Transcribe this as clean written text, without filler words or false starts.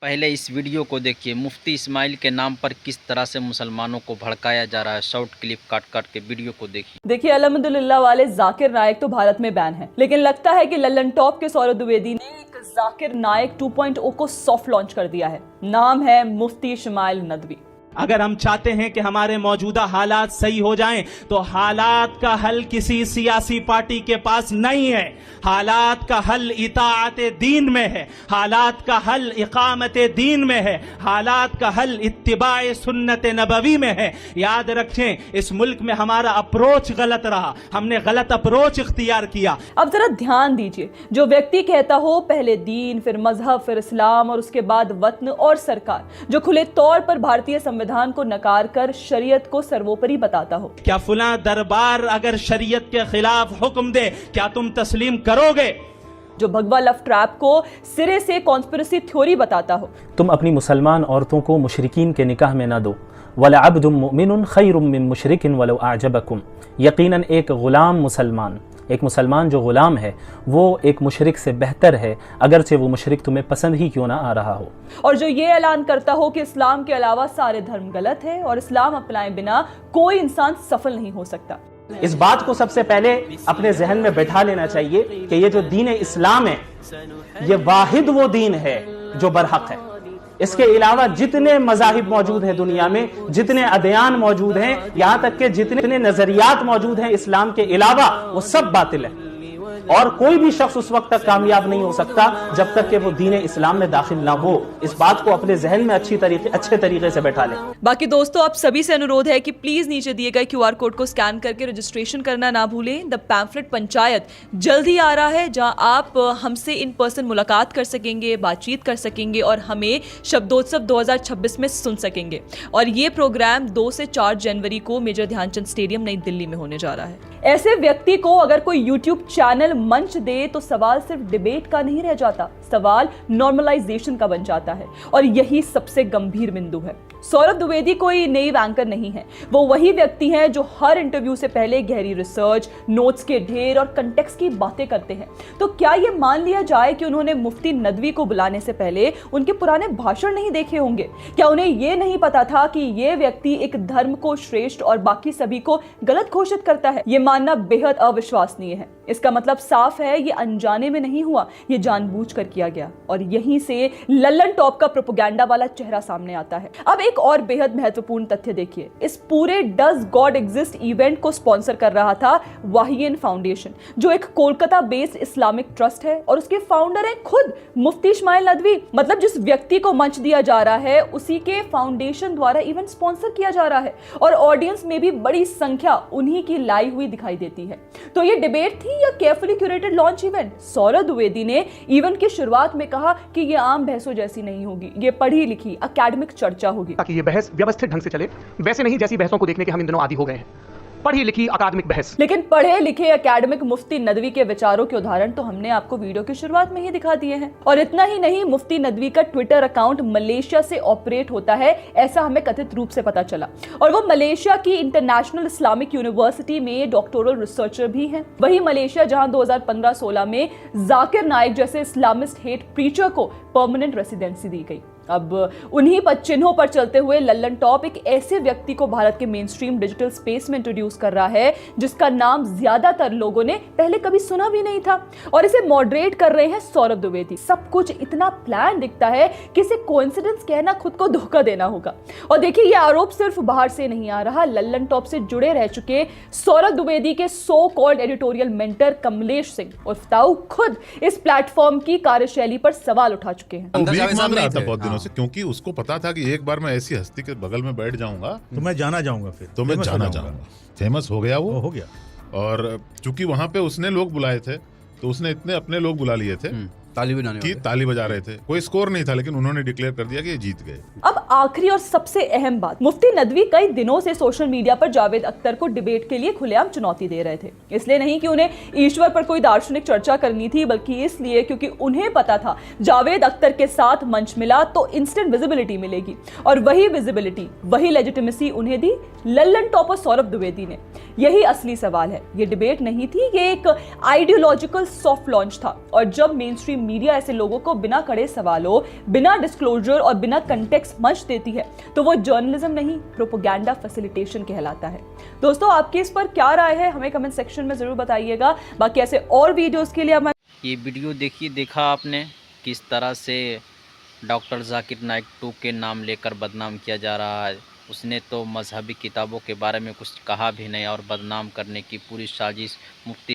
पहले इस वीडियो को देखिए। मुफ्ती इस्माइल के नाम पर किस तरह से मुसलमानों को भड़काया जा रहा है। शॉर्ट क्लिप काट काट के वीडियो को देखिए अल्हम्दुलिल्लाह वाले जाकिर नायक तो भारत में बैन है, लेकिन लगता है कि लल्लन टॉप के सौरभ द्विवेदी ने एक जाकिर नायक 2.0 को सॉफ्ट लॉन्च कर दिया है। नाम है मुफ्ती इस्माइल नदवी। अगर हम चाहते हैं कि हमारे मौजूदा हालात सही हो जाएं, तो हालात का हल किसी सियासी पार्टी के पास नहीं है। हालात का हल इताअत दीन में है, हालात का हल इकामत दीन में है, हालात का हल इत्तिबाए सुन्नत नबवी में है। याद रखें, इस मुल्क में हमारा अप्रोच गलत रहा, हमने गलत अप्रोच इख्तियार किया। अब जरा ध्यान दीजिए, जो व्यक्ति कहता हो पहले दीन, फिर मजहब, फिर इस्लाम और उसके बाद वतन और सरकार, जो खुले तौर पर भारतीय संविधान को नकार कर शरीयत को सर्वोपरि बताता हो। क्या फुला दरबार अगर शरीयत के खिलाफ हुक्म दे, क्या तुम तस्लीम करोगे? जो भगवा लव ट्रैप को सिरे से कॉन्स्पिरेसी थ्योरी बताता हो। तुम अपनी मुसलमान औरतों को मुशरिकीन के निकाह में ना दो। वला अब्दुम मुमिनुन खैरुम मिन मुशरिकिन वलौ आजबकुम। यकीनन एक मुसलमान जो गुलाम है वो एक मुशरिक से बेहतर है, अगरचे वो मुशरिक तुम्हें पसंद ही क्यों ना आ रहा हो। और जो ये ऐलान करता हो कि इस्लाम के अलावा सारे धर्म गलत है और इस्लाम अपनाए बिना कोई इंसान सफल नहीं हो सकता। इस बात को सबसे पहले अपने जहन में बैठा लेना चाहिए कि ये जो दीन इस्लाम है, ये वाहिद वो दीन है जो बरहक है। इसके अलावा जितने मज़ाहिब मौजूद हैं दुनिया में, जितने अदयान मौजूद हैं, यहां तक के जितने नजरियात मौजूद हैं इस्लाम के अलावा, वो सब बातिल है। और कोई भी शख्स उस वक्त तक कामयाब नहीं हो सकता जब तक कि वो दीन इस्लाम में दाखिल ना हो। इस बात को अपने जहन में अच्छे तरीके से बैठा ले। बाकी दोस्तों, आप सभी से अनुरोध है कि प्लीज नीचे दिए गए QR कोड को स्कैन करके रजिस्ट्रेशन करना ना भूलें। द पैम्फलेट पंचायत जल्द ही आ रहा है, जहां आप हमसे इन पर्सन मुलाकात कर सकेंगे, बातचीत कर सकेंगे और हमें शब्दोत्सव 2026 में सुन सकेंगे। और ये प्रोग्राम 2 से 4 जनवरी को मेजर ध्यानचंद स्टेडियम नई दिल्ली में होने जा रहा है। ऐसे व्यक्ति को अगर कोई YouTube चैनल मंच दे तो सवाल सिर्फ डिबेट का नहीं रह जाता, सवाल नॉर्मलाइजेशन का बन जाता है। और यही सबसे गंभीर बिंदु है। सौरभ द्विवेदी कोई नई एंकर नहीं है, वो वही व्यक्ति हैं जो हर इंटरव्यू से पहले गहरी रिसर्च, नोट्स के ढेर और कंटेक्स्ट की बातें करते हैं। तो क्या ये मान लिया जाए कि उन्होंने मुफ्ती नदवी को बुलाने से पहले उनके पुराने भाषण नहीं देखे होंगे? क्या उन्हें ये नहीं पता था कि ये व्यक्ति एक धर्म को श्रेष्ठ और बाकी सभी को गलत घोषित करता है? ये मानना बेहद अविश्वसनीय है। इसका मतलब साफ है, ये अनजाने में नहीं हुआ, ये जानबूझकर किया गया। और यहीं से लल्लन टॉप का प्रोपेगेंडा वाला चेहरा सामने आता है। अब एक और बेहद महत्वपूर्ण तथ्य देखिए, इस पूरे डज गॉड एग्जिस्ट इवेंट को स्पॉन्सर कर रहा था वाहियन फाउंडेशन, जो एक कोलकाता बेस्ड इस्लामिक ट्रस्ट है और उसके फाउंडर है खुद मुफ्ती इस्माइल नदवी। मतलब जिस व्यक्ति को मंच दिया जा रहा है उसी के फाउंडेशन द्वारा इवेंट स्पॉन्सर किया जा रहा है और ऑडियंस में भी बड़ी संख्या उन्हीं की लाई हुई दिखाई देती है। तो ये डिबेट थी या carefully curated launch event? Saurabh Dwivedi ने इवेंट की शुरुआत में कहा कि ये आम बहसों जैसी नहीं होगी, ये पढ़ी लिखी एकेडमिक चर्चा होगी, ताकि ये बहस व्यवस्थित ढंग से चले, वैसे नहीं जैसी बहसों को देखने के हम इन दिनों आदी हो गए हैं। पढ़ी लिखी अकादमिक बहस। लेकिन पढ़े लिखे एकेडमिक मुफ्ती नदवी के विचारों के उदाहरण तो हमने आपको वीडियो की शुरुआत में ही दिखा दिए हैं। और इतना ही नहीं, मुफ्ती नदवी का ट्विटर अकाउंट मलेशिया से ऑपरेट होता है, ऐसा हमें कथित रूप से पता चला। और वो मलेशिया की इंटरनेशनल इस्लामिक यूनिवर्सिटी में डॉक्टोरल रिसर्चर भी हैं। वही मलेशिया जहां 2015-16 में जाकिर नायक जैसे इस्लामिस्ट हेट प्रीचर को परमानेंट रेसिडेंसी दी गई। अब उन्हीं पर चिन्हों पर चलते हुए लल्लन टॉप एक ऐसे व्यक्ति को भारत के मेन स्ट्रीम डिजिटल स्पेस में इंट्रोड्यूस कर रहा है जिसका नाम ज्यादातर लोगों ने पहले कभी सुना भी नहीं था। और इसे मॉडरेट कर रहे हैं सौरभ द्विवेदी। सब कुछ इतना प्लान दिखता है कि इसे कोइंसिडेंस कहना खुद को धोखा देना होगा। और देखिए, ये आरोप सिर्फ बाहर से नहीं आ रहा। लल्लन टॉप से जुड़े रह चुके सौरभ द्विवेदी के so called editorial mentor Kamlesh Singh उर्फ ताऊ खुद इस प्लेटफॉर्म की कार्यशैली पर सवाल उठा चुके हैं। से, क्योंकि उसको पता था कि एक बार मैं ऐसी हस्ती के बगल में बैठ जाऊंगा तो मैं जाना जाऊंगा, फिर तो मैं जाना जाऊंगा। फेमस हो गया, वो हो गया। और चूंकि वहां पे उसने लोग बुलाए थे तो उसने इतने अपने लोग बुला लिए थे ताली बजा रहे थे। कोई स्कोर नहीं था, लेकिन उन्होंने डिक्लेयर कर दिया कि ये जीत गए। अब आखिरी और सबसे अहम बात, मुफ्ती नदवी कई दिनों से सोशल मीडिया पर जावेद अख्तर को डिबेट के लिए खुलेआम चुनौती दे रहे थे। इसलिए नहीं कि उन्हें ईश्वर पर कोई दार्शनिक चर्चा करनी थी, बल्कि इसलिए क्योंकि उन्हें पता था जावेद अख्तर के साथ मंच मिला तो इंस्टेंट विजिबिलिटी मिलेगी। और वही विजिबिलिटी, वही लेजिटिमेसी उन्हें दी लल्लन टॉप और सौरभ द्विवेदी ने। यही असली सवाल है। ये डिबेट नहीं थी, ये एक आइडियोलॉजिकल सॉफ्ट लॉन्च था। और जब मेन स्ट्रीम मीडिया ऐसे लोगों को बिना कड़े सवालों, बिना डिस्क्लोजर और बिना कंटेक्स्ट मंच देती है तो वो जर्नलिज्म नहीं, प्रोपेगेंडा फैसिलिटेशन कहलाता है। दोस्तों, आपकी इस पर क्या राय है हमें कमेंट सेक्शन में जरूर बताइएगा। बाकी ऐसे और वीडियोस के लिए हमारे ये वीडियो देखा आपने किस तरह से डॉक्टर जाकिर नाइक 2 के नाम लेकर बदनाम किया जा रहा है। उसने तो मजहबी किताबों के बारे में कुछ कहा भी नहीं और बदनाम करने की पूरी साजिश मुफ्ती